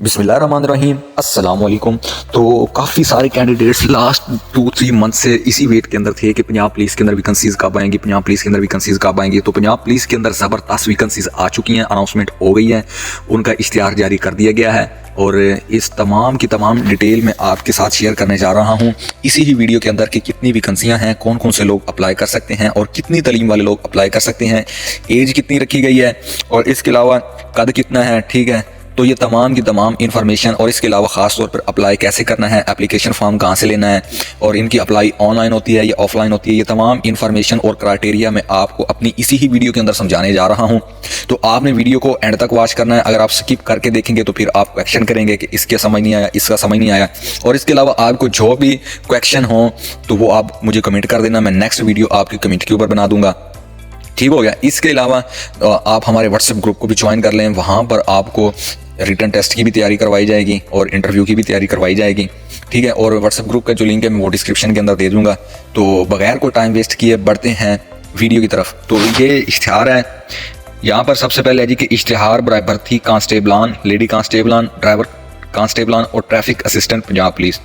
बिस्मिल्लाहिर्रहमानिर्रहीम अस्सलाम वालेकुम। तो काफ़ी सारे कैंडिडेट्स लास्ट 2-3 मंथ से इसी वेट के अंदर थे कि पंजाब पुलिस के अंदर वैकेंसीज़ कब आएंगी, पंजाब पुलिस के अंदर वैकेंसीज़ कब आएंगी। तो पंजाब पुलिस के अंदर ज़बरदस्त वैकेंसीज़ आ चुकी हैं, अनाउंसमेंट हो गई है, उनका इश्तिहार जारी कर दिया गया है और इस तमाम की तमाम डिटेल में आपके साथ शेयर करने जा रहा हूँ इसी ही वीडियो के अंदर कि कितनी वैकेंसियाँ हैं, कौन कौन से लोग अप्लाई कर सकते हैं और कितनी तालीम वाले लोग अप्लाई कर सकते हैं, एज कितनी रखी गई है और इसके अलावा कद कितना है। ठीक है, तो ये तमाम की तमाम इन्फॉर्मेशन और इसके अलावा ख़ास तौर पर अप्लाई कैसे करना है, एप्लीकेशन फॉर्म कहाँ से लेना है और इनकी अप्लाई ऑनलाइन होती है या ऑफलाइन होती है, ये तमाम इन्फॉर्मेशन और क्राइटेरिया मैं आपको अपनी इसी ही वीडियो के अंदर समझाने जा रहा हूँ। तो आपने वीडियो को एंड तक वॉच करना है। अगर आप स्किप करके देखेंगे तो फिर आप क्वेश्चन करेंगे कि इसके समझ नहीं आया, इसका समझ नहीं आया। और इसके अलावा आपको जो भी क्वेश्चन हो तो वो आप मुझे कमेंट कर देना, मैं नेक्स्ट वीडियो आपकी कमेंट के ऊपर बना दूंगा। ठीक हो गया। इसके अलावा आप हमारे व्हाट्सएप ग्रुप को भी ज्वाइन कर लें, वहाँ पर आपको रिटन टेस्ट की भी तैयारी करवाई जाएगी और इंटरव्यू की भी तैयारी करवाई जाएगी। ठीक है, और व्हाट्सएप ग्रुप का जो लिंक है मैं वो डिस्क्रिप्शन के अंदर दे दूंगा। तो बगैर कोई टाइम वेस्ट किए बढ़ते हैं वीडियो की तरफ। तो ये इश्तिहार है, यहाँ पर सबसे पहले है जी कि इश्तिहार बराए भर्ती कांस्टेबलान, लेडी कांस्टेबलान, ड्राइवर कांस्टेबलान और ट्रैफिक असिस्टेंट पंजाब पुलिस।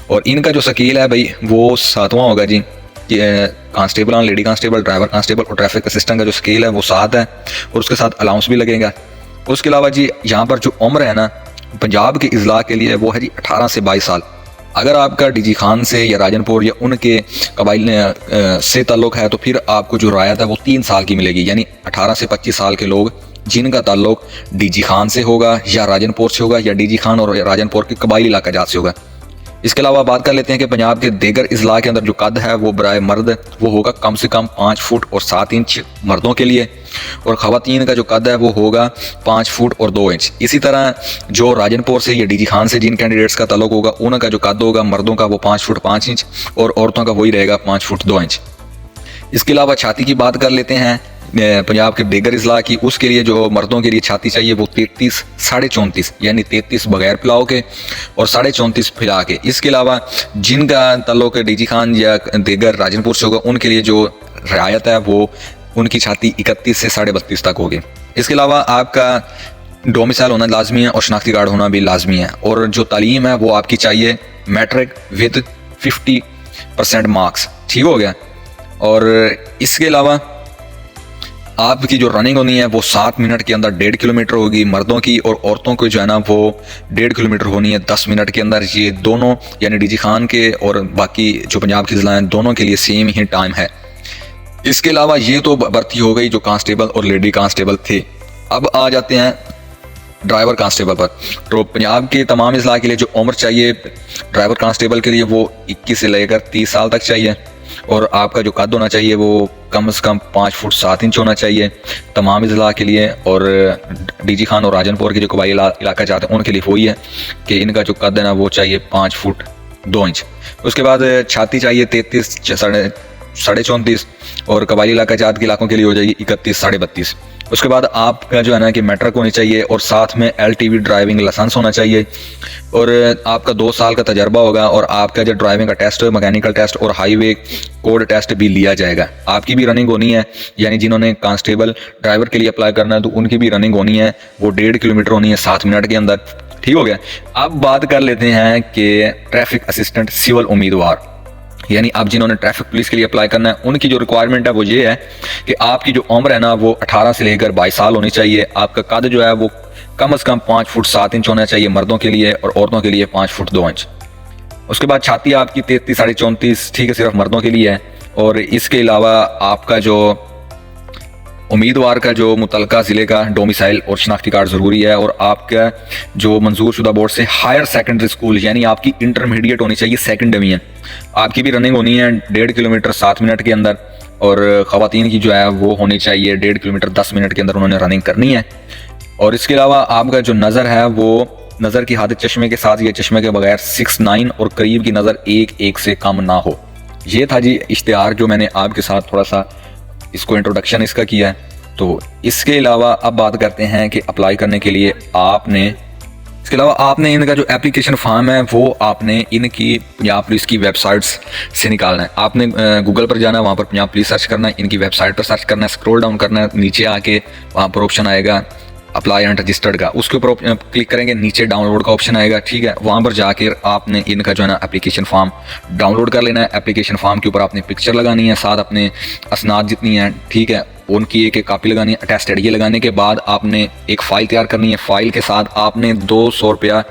और इनका जो स्केल है भाई वो 7वां होगा जी। Constable, lady constable, driver constable और ट्रैफिक असिस्टेंट का जो स्केल है वो 7 है और उसके साथ अलाउंस भी लगेगा। उसके अलावा जी यहाँ पर जो उम्र है ना पंजाब के इजला के लिए वो है जी 18 से 22 साल। अगर आपका डीजी खान से या राजनपुर या उनके कबाइल से ताल्लुक है तो फिर आपको जो रायत है वो 3 साल की मिलेगी, यानी 18 से 25 साल के लोग जिनका ताल्लुक डीजी खान से होगा या राजनपुर से होगा या डीजी खान और राजनपुर के कबाइली इलाका जात से होगा। इसके अलावा बात कर लेते हैं कि पंजाब के देगर इजला के अंदर जो कद है वो बराए मर्द वो होगा कम से कम 5 फुट और 7 इंच मर्दों के लिए, और ख़वातीन का जो कद है वो होगा 5 फुट और 2 इंच। इसी तरह जो राजनपुर से या डीजी खान से जिन कैंडिडेट्स का ताल्लुक होगा उनका जो कद होगा मर्दों का वो 5 फुट 5 इंच और औरतों का वही रहेगा 5 फुट 2 इंच। इसके अलावा छाती की बात कर लेते हैं पंजाब के देगर इजला की। उसके लिए जो मर्दों के लिए छाती चाहिए वो 33 साढ़े 34 यानी 33 बगैर फैलाव के और 34.5 फैला के। इसके अलावा जिनका ताल्लुक डीजी खान या देगर राजनपुर से होगा उनके लिए जो रियायत है वो उनकी छाती 31 से 32.5 तक होगी। इसके अलावा आपका डोमिसाइल होना लाजमी है और शनाख्ती कार्ड होना भी लाजमी है। और जो तालीम है वो आपकी चाहिए मैट्रिक विद 50% मार्क्स। ठीक हो गया। और इसके अलावा आपकी जो रनिंग होनी है वो 7 मिनट के अंदर 1.5 किलोमीटर होगी मर्दों की, और औरतों को जो है ना वो 1.5 किलोमीटर होनी है 10 मिनट के अंदर। ये दोनों यानी डीजी खान के और बाकी जो पंजाब की जिला हैं दोनों के लिए सेम ही टाइम है। इसके अलावा ये तो भर्ती हो गई जो कांस्टेबल और लेडी कांस्टेबल थे। अब आ जाते हैं ड्राइवर कांस्टेबल पर। तो पंजाब के तमाम इजला के लिए जो उम्र चाहिए ड्राइवर कांस्टेबल के लिए वो 21 से लेकर 30 साल तक चाहिए, और आपका जो कद होना चाहिए वो कम से कम 5 फुट 7 इंच होना चाहिए तमाम इजला के लिए। और डीजी खान और राजनपुर के जो कबाइली इलाका चाहते हैं उनके लिए वही है कि इनका जो कद है ना वो चाहिए 5 फुट 2 इंच। उसके बाद छाती चाहिए 33 साढ़े 34 और कबाइली इलाका जात के इलाकों के लिए हो जाएगी 31 साढ़े 32। उसके बाद आपका जो है ना कि मैट्रिक होनी चाहिए और साथ में LTV ड्राइविंग लाइसेंस होना चाहिए, और आपका 2 साल का तजर्बा होगा, और आपका जो ड्राइविंग का टेस्ट, मैकेनिकल टेस्ट और हाईवे कोड टेस्ट भी लिया जाएगा। आपकी भी रनिंग होनी है, यानी जिन्होंने कांस्टेबल ड्राइवर के लिए अप्लाई करना है तो उनकी भी रनिंग होनी है, वो 1.5 किलोमीटर होनी है 7 मिनट के अंदर। ठीक हो गया। अब बात कर लेते हैं कि ट्रैफिक असिस्टेंट सिविल उम्मीदवार, यानी आप जिन्होंने ट्रैफिक पुलिस के लिए अप्लाई करना है उनकी जो रिक्वायरमेंट है वो ये है कि आपकी जो उम्र है ना वो 18 से लेकर 22 साल होनी चाहिए। आपका कद जो है वो कम से कम 5 फुट 7 इंच होना चाहिए मर्दों के लिए, और औरतों के लिए 5 फुट 2 इंच। उसके बाद छाती आपकी 33 साढ़े 34 ठीक है, सिर्फ मर्दों के लिए है। और इसके अलावा आपका जो उम्मीदवार का जो मुतलका ज़िले का डोमिसाइल और शनाख्ती कार्ड ज़रूरी है, और आपका जो मंजूर शुदा बोर्ड से हायर सेकेंडरी स्कूल यानी आपकी इंटरमीडिएट होनी चाहिए 2nd डिवीजन। आपकी भी रनिंग होनी है 1.5 किलोमीटर 7 मिनट के अंदर, और ख़वातीन की जो है वो होनी चाहिए 1.5 किलोमीटर 10 मिनट के अंदर उन्होंने रनिंग करनी है। और इसके अलावा आपका जो नज़र है वो नज़र की हद चश्मे के साथ या चश्मे के बगैर 6'9" और करीब की नज़र 1 से कम ना हो। ये था जी इश्तिहार जो मैंने आपके साथ थोड़ा सा इसको इंट्रोडक्शन इसका किया है। तो इसके अलावा अब बात करते हैं कि अप्लाई करने के लिए आपने इनका जो एप्लीकेशन फॉर्म है वो आपने इनकी पंजाब पुलिस की वेबसाइट्स से निकालना है। आपने गूगल पर जाना है, वहाँ पर पंजाब पुलिस सर्च करना है, इनकी वेबसाइट पर सर्च करना है, स्क्रॉल डाउन करना है, नीचे आके वहाँ पर ऑप्शन आएगा अप्लाई एंड रजिस्टर्ड का, उसके ऊपर क्लिक करेंगे, नीचे डाउनलोड का ऑप्शन आएगा, ठीक है। वहाँ पर जाकर आपने इनका जो है ना एप्लीकेशन फॉर्म डाउनलोड कर लेना है। एप्लीकेशन फॉर्म के ऊपर आपने पिक्चर लगानी है, साथ अपने असनाद जितनी हैं, ठीक है, उनकी एक कापी लगानी है अटेस्टेड। ये लगाने के बाद आपने एक फ़ाइल तैयार करनी है। फ़ाइल के साथ आपने 200 रुपया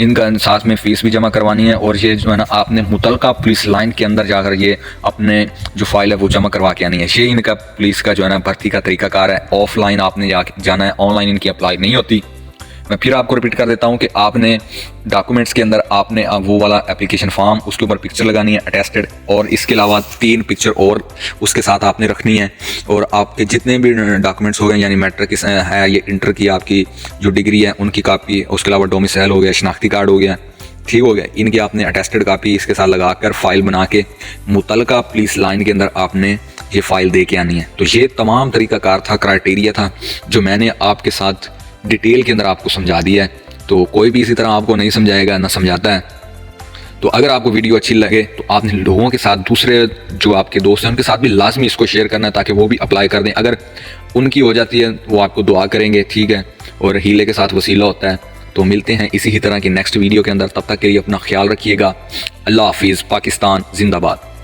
इनका साथ में फ़ीस भी जमा करवानी है, और ये जो है ना आपने मुतलका पुलिस लाइन के अंदर जाकर ये अपने जो फाइल है वो जमा करवा के आनी है। ये इनका पुलिस का जो है ना भर्ती का तरीकाकार है। ऑफलाइन आपने जाना है, ऑनलाइन इनकी अप्लाई नहीं होती। मैं फिर आपको रिपीट कर देता हूँ कि आपने डॉक्यूमेंट्स के अंदर आपने वो वाला एप्लीकेशन फॉर्म, उसके ऊपर पिक्चर लगानी है अटेस्टेड, और इसके अलावा 3 पिक्चर और उसके साथ आपने रखनी है। और आपके जितने भी डॉक्यूमेंट्स हो गए, यानी मैट्रिक है, ये इंटर की आपकी जो डिग्री है उनकी कापी, उसके अलावा डोमिसाइल हो गया, शनाख्ती कार्ड हो गया, ठीक हो गया, इनकी आपने अटेस्टेड कापी इसके साथ लगाकर फाइल बना के मुतलका पुलिस लाइन के अंदर आपने ये फाइल दे के आनी है। तो ये तमाम तरीकाकार था, क्राइटेरिया था, जो मैंने आपके साथ डिटेल के अंदर आपको समझा दिया है। तो कोई भी इसी तरह आपको नहीं समझाएगा, ना समझाता है। तो अगर आपको वीडियो अच्छी लगे तो आपने लोगों के साथ, दूसरे जो आपके दोस्त हैं उनके साथ भी लाजमी इसको शेयर करना है, ताकि वो भी अप्लाई कर दें। अगर उनकी हो जाती है वो आपको दुआ करेंगे, ठीक है, और हीले के साथ वसीला होता है। तो मिलते हैं इसी ही तरह की नेक्स्ट वीडियो के अंदर, तब तक के लिए अपना ख्याल रखिएगा। अल्लाह हाफिज़। पाकिस्तान जिंदाबाद।